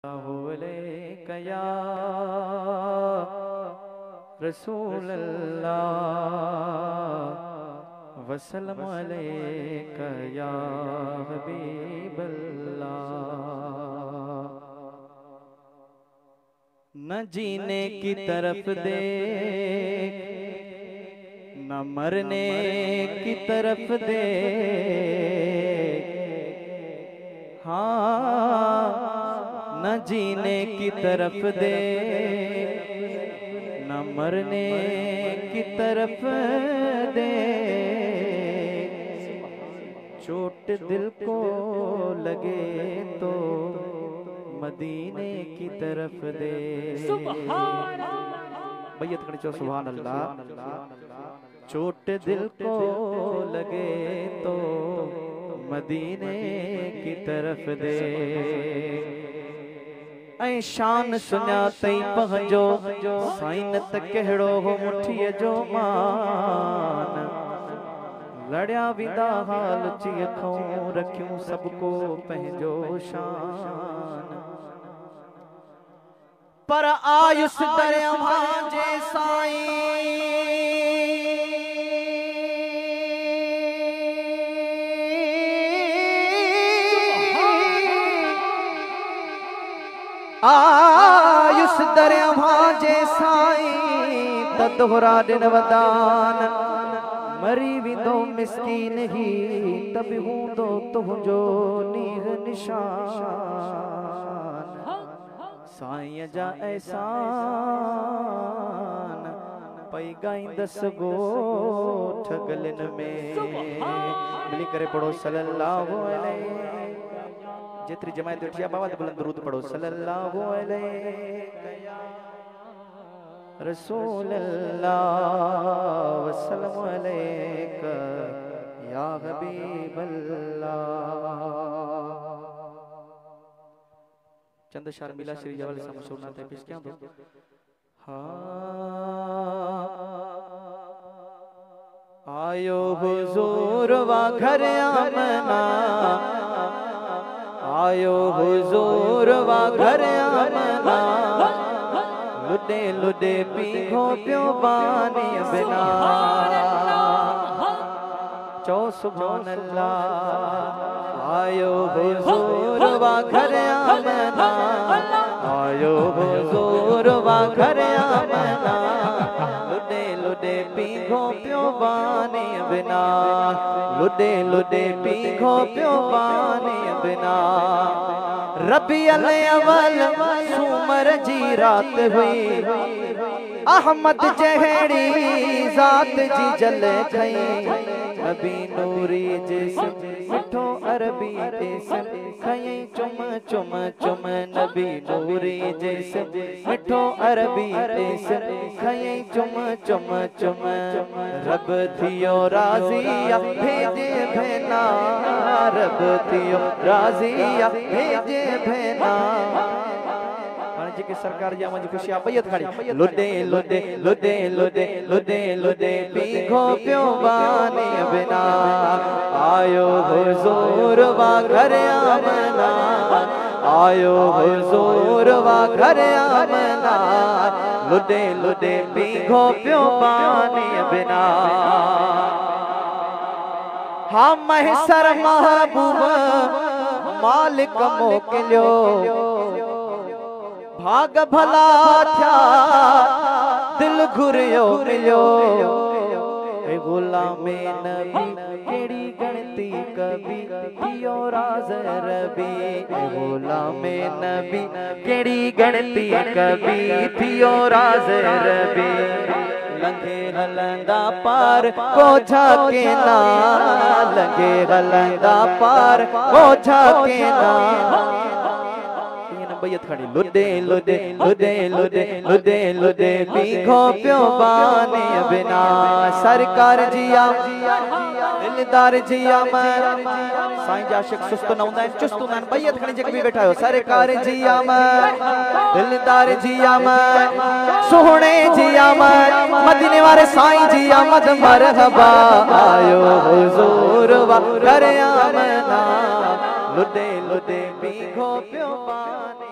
या रसूल अल्लाह वसल्लम अलैका या हबीब अल्लाह। न जीने की तरफ देख न मरने की तरफ देख, हाँ न जीने की तरफ देख न मरने की तरफ देख, चोट दिल को लगे तो मदीने की तरफ दे। भैया तकड़ी चो सुभान अल्लाह। चोट दिल को लगे तो मदीने की तरफ दे। ऐ शान सुना तई पहजो साइन त कहड़ो हो मुठीअ जो मान। लड़िया विदा हाल ची अखों रखियूं सबको पंहिंजो शान। पर आयुस दरिया जे साईं आयुस दरिया जे साईं त दोहरा दिन वदान। मरी विदो मिस्कीन ही तब हूंदो तुंहिंजो नीह निशान। साईं जा एहसान पई गाईंदस गोठ गलन में। मिली करे पढ़ो सल्लल्लाहु अलैहि। जितरी जमायत उठिया बाबा तो बुलंद दुरूद पढ़ो सल्लल्लाहु अलैहि रसूल अल्लाह वसल्लम अलैका या हबीब अल्लाह। चंद शर्मिला श्री जवाल से मशहूर ना थे पेश क्या दो। हाँ आयो हुजूर वा घर आमना, आयो हुजूर वा घर आमना। लुडे लुडे पीघो प्यो बानी बिना। चो सुभान अल्लाह। आयो हुजूर वा घर आमना, आयो हुजूर वा घर आमना। लुडे लुडे पीघो प्यो बानी बिना। लुडे लुडे पीघो प्यो बानी बिना। रबीउल अव्वल सूमर जी रात हुई। अहमद जहड़ी जात जी जल खई। नबी नूरी जिस्म मिठो अरबी जिस्म खई चुम चुम चुम। नबी नूरी जिस्म मिठो अरबी जिस्म खई चुम चुम चुम। रब थियो राज़िया भेजे भेना। रब थियो राज़िया भेजे भेना। जी की सरकार जा मुझे खुशियां बैयत खड़ी। लुडे लुडे लुडे लुडे लुडे लुडे पीघो प्यो बानी बिना। आयो हुजूर वा घर आमना, आयो हुजूर वा घर आमना। लुडे लुडे पीघो प्यो बानी बिना। हाँ महसर महबूब मालिक मोकिलियो। भाग भला थया दिल घुरियो मिलियो। गुलामे नबी केड़ी गणती कभी थियो राज रबी। गुलामे नबी केड़ी गणती कभी थियो राज रबी। लंघे हलंदा पार कोझा के ना। लंघे हलंदा पार कोझा के ना। खड़ी लुडे लुडे लुडे लुडे लुडे लुडे पीघो प्यो बानी बिना। सरकार जिया दिलदार जिया मैं साईं जा आशिक सुस्त न हुंदा आहिनि चुस्त हुंदा आहिनि। बैयत खणी जेके भी बैठा आहियो। सरकार जिया मैं दिलदार जिया मैं सोहणे जिया मैं मदीने वारे साईं जिया मद मरहबा। आयो हुजूर वा घर आमना। लुडे लुडे पीघो प्यो बानी।